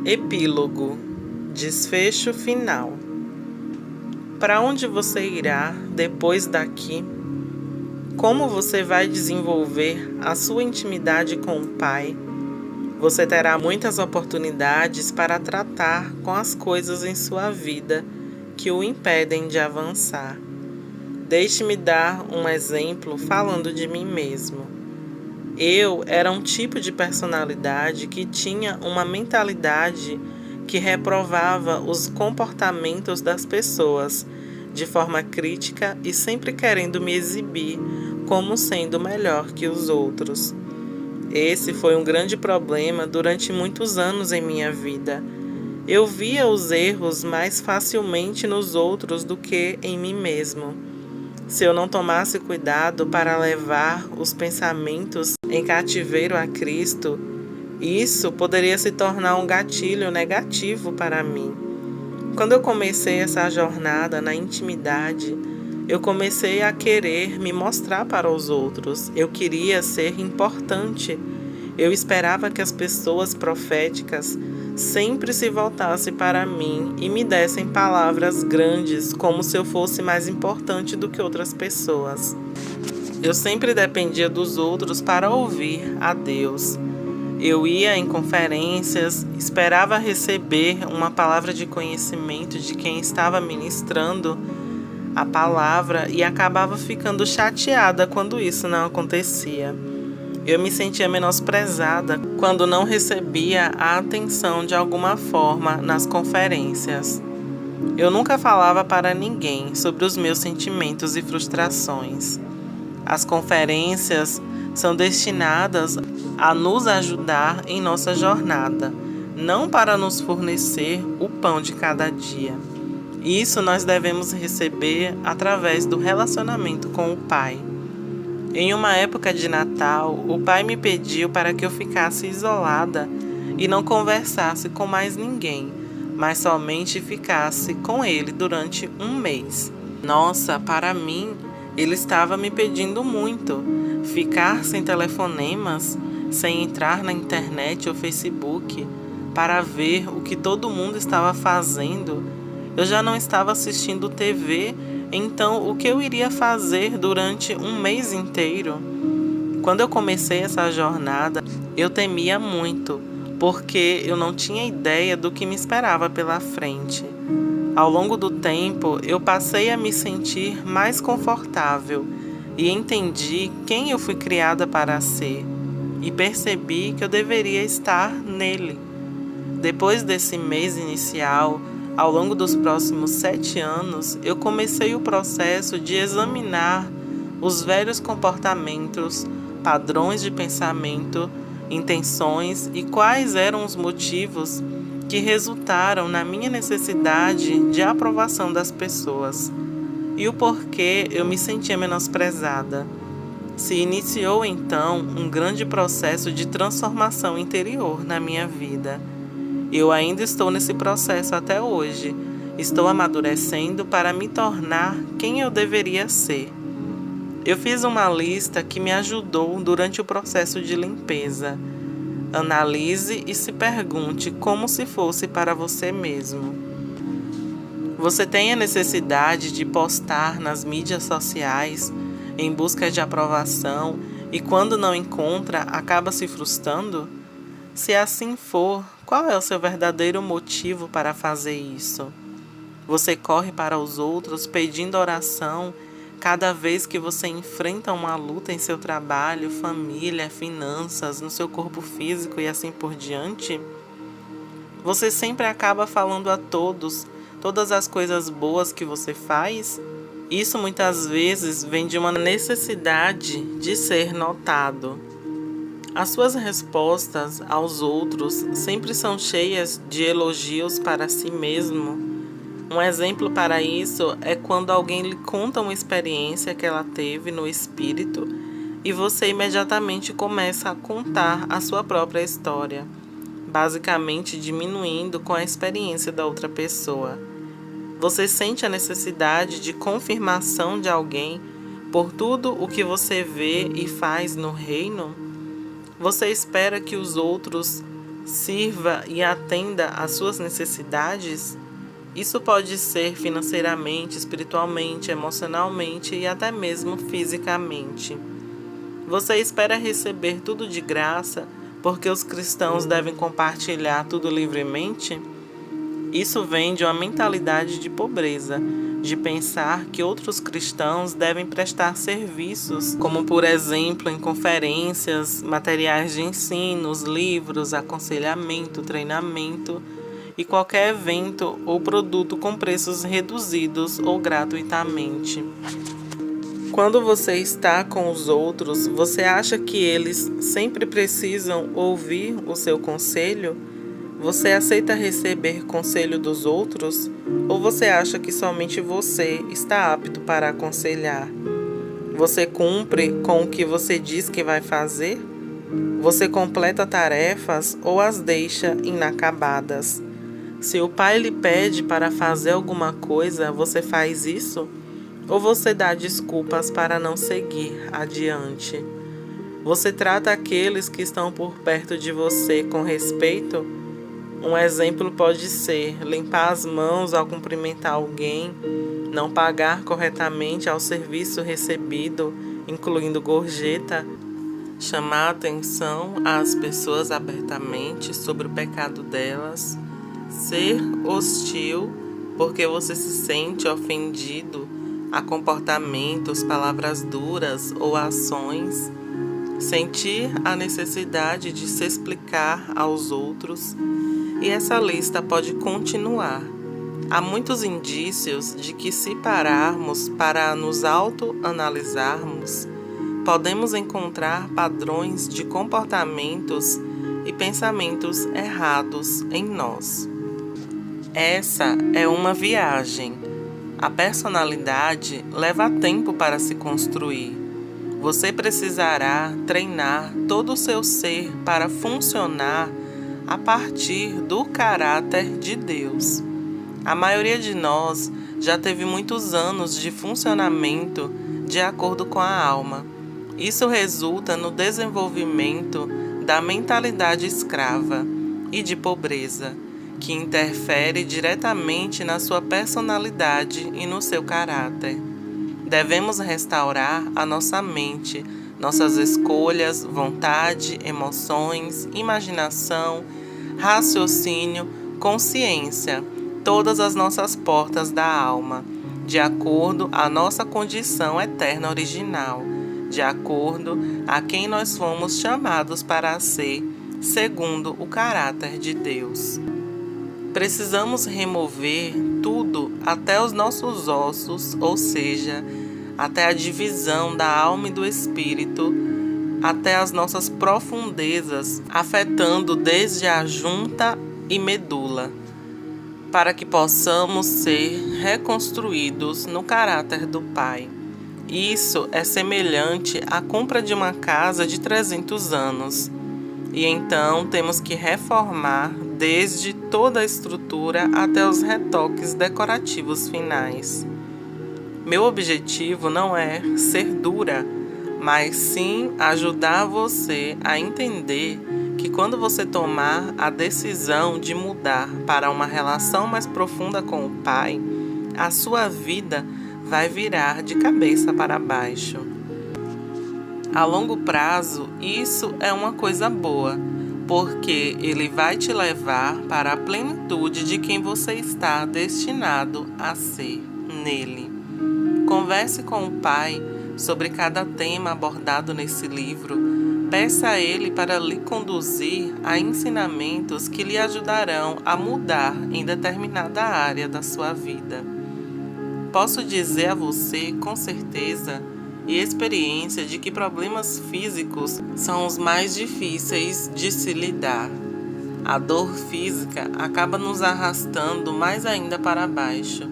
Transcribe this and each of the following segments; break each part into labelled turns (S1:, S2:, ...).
S1: Epílogo. Desfecho final. Para onde você irá depois daqui? Como você vai desenvolver a sua intimidade com o Pai? Você terá muitas oportunidades para tratar com as coisas em sua vida que o impedem de avançar. Deixe-me dar um exemplo falando de mim mesmo. Eu era um tipo de personalidade que tinha uma mentalidade que reprovava os comportamentos das pessoas de forma crítica e sempre querendo me exibir como sendo melhor que os outros. Esse foi um grande problema durante muitos anos em minha vida. Eu via os erros mais facilmente nos outros do que em mim mesmo. Se eu não tomasse cuidado para levar os pensamentos em cativeiro a Cristo, isso poderia se tornar um gatilho negativo para mim. Quando eu comecei essa jornada na intimidade, eu comecei a querer me mostrar para os outros. Eu queria ser importante. Eu esperava que as pessoas proféticas sempre se voltassem para mim e me dessem palavras grandes, como se eu fosse mais importante do que outras pessoas. Eu sempre dependia dos outros para ouvir a Deus. Eu ia em conferências, esperava receber uma palavra de conhecimento de quem estava ministrando a palavra e acabava ficando chateada quando isso não acontecia. Eu me sentia menosprezada quando não recebia a atenção de alguma forma nas conferências. Eu nunca falava para ninguém sobre os meus sentimentos e frustrações. As conferências são destinadas a nos ajudar em nossa jornada, não para nos fornecer o pão de cada dia. Isso nós devemos receber através do relacionamento com o Pai. Em uma época de Natal, o Pai me pediu para que eu ficasse isolada e não conversasse com mais ninguém, mas somente ficasse com Ele durante um mês. Nossa, para mim, Ele estava me pedindo muito. Ficar sem telefonemas, sem entrar na internet ou Facebook, para ver o que todo mundo estava fazendo. Eu já não estava assistindo TV. Então, o que eu iria fazer durante um mês inteiro? Quando eu comecei essa jornada, eu temia muito, porque eu não tinha ideia do que me esperava pela frente. Ao longo do tempo, eu passei a me sentir mais confortável e entendi quem eu fui criada para ser, e percebi que eu deveria estar nele. Depois desse mês inicial, ao longo dos próximos 7 anos, eu comecei o processo de examinar os velhos comportamentos, padrões de pensamento, intenções e quais eram os motivos que resultaram na minha necessidade de aprovação das pessoas e o porquê eu me sentia menosprezada. Se iniciou então um grande processo de transformação interior na minha vida. Eu ainda estou nesse processo até hoje. Estou amadurecendo para me tornar quem eu deveria ser. Eu fiz uma lista que me ajudou durante o processo de limpeza. Analise e se pergunte como se fosse para você mesmo. Você tem a necessidade de postar nas mídias sociais em busca de aprovação e quando não encontra, acaba se frustrando? Se assim for, qual é o seu verdadeiro motivo para fazer isso? Você corre para os outros pedindo oração cada vez que você enfrenta uma luta em seu trabalho, família, finanças, no seu corpo físico e assim por diante? Você sempre acaba falando a todos todas as coisas boas que você faz? Isso muitas vezes vem de uma necessidade de ser notado. As suas respostas aos outros sempre são cheias de elogios para si mesmo. Um exemplo para isso é quando alguém lhe conta uma experiência que ela teve no espírito e você imediatamente começa a contar a sua própria história, basicamente diminuindo com a experiência da outra pessoa. Você sente a necessidade de confirmação de alguém por tudo o que você vê e faz no reino? Você espera que os outros sirva e atenda às suas necessidades? Isso pode ser financeiramente, espiritualmente, emocionalmente e até mesmo fisicamente. Você espera receber tudo de graça porque os cristãos devem compartilhar tudo livremente? Isso vem de uma mentalidade de pobreza, de pensar que outros cristãos devem prestar serviços, como por exemplo em conferências, materiais de ensino, livros, aconselhamento, treinamento e qualquer evento ou produto com preços reduzidos ou gratuitamente. Quando você está com os outros, você acha que eles sempre precisam ouvir o seu conselho? Você aceita receber conselho dos outros? Ou você acha que somente você está apto para aconselhar? Você cumpre com o que você diz que vai fazer? Você completa tarefas ou as deixa inacabadas? Se o pai lhe pede para fazer alguma coisa, você faz isso? Ou você dá desculpas para não seguir adiante? Você trata aqueles que estão por perto de você com respeito? Um exemplo pode ser limpar as mãos ao cumprimentar alguém, não pagar corretamente ao serviço recebido, incluindo gorjeta, chamar atenção às pessoas abertamente sobre o pecado delas, ser hostil porque você se sente ofendido a comportamentos, palavras duras ou ações, sentir a necessidade de se explicar aos outros, e essa lista pode continuar. Há muitos indícios de que, se pararmos para nos autoanalisarmos, podemos encontrar padrões de comportamentos e pensamentos errados em nós. Essa é uma viagem. A personalidade leva tempo para se construir. Você precisará treinar todo o seu ser para funcionar a partir do caráter de Deus. A maioria de nós já teve muitos anos de funcionamento de acordo com a alma. Isso resulta no desenvolvimento da mentalidade escrava e de pobreza, que interfere diretamente na sua personalidade e no seu caráter. Devemos restaurar a nossa mente, nossas escolhas, vontade, emoções, imaginação, raciocínio, consciência, todas as nossas portas da alma, de acordo à nossa condição eterna original, de acordo a quem nós fomos chamados para ser, segundo o caráter de Deus. Precisamos remover tudo até os nossos ossos, ou seja, até a divisão da alma e do espírito, até as nossas profundezas, afetando desde a junta e medula, para que possamos ser reconstruídos no caráter do Pai. Isso é semelhante à compra de uma casa de 300 anos. E então temos que reformar desde toda a estrutura até os retoques decorativos finais. Meu objetivo não é ser dura, mas sim ajudar você a entender que quando você tomar a decisão de mudar para uma relação mais profunda com o Pai, a sua vida vai virar de cabeça para baixo. A longo prazo, isso é uma coisa boa, porque ele vai te levar para a plenitude de quem você está destinado a ser nele. Converse com o Pai sobre cada tema abordado nesse livro. Peça a Ele para lhe conduzir a ensinamentos que lhe ajudarão a mudar em determinada área da sua vida. Posso dizer a você com certeza e experiência de que problemas físicos são os mais difíceis de se lidar. A dor física acaba nos arrastando mais ainda para baixo.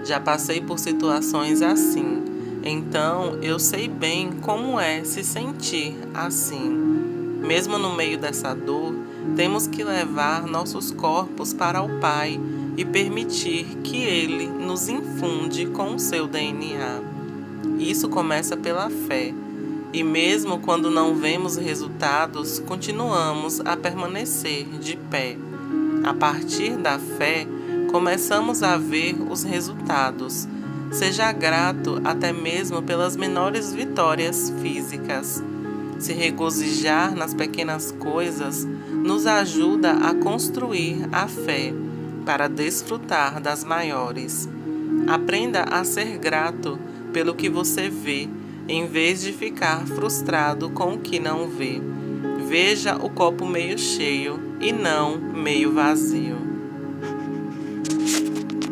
S1: Já passei por situações assim, então eu sei bem como é se sentir assim. Mesmo no meio dessa dor, temos que levar nossos corpos para o Pai e permitir que Ele nos infunde com o seu DNA. Isso começa pela fé. E mesmo quando não vemos resultados, continuamos a permanecer de pé. A partir da fé, começamos a ver os resultados. Seja grato até mesmo pelas menores vitórias físicas. Se regozijar nas pequenas coisas nos ajuda a construir a fé para desfrutar das maiores. Aprenda a ser grato pelo que você vê, em vez de ficar frustrado com o que não vê. Veja o copo meio cheio e não meio vazio.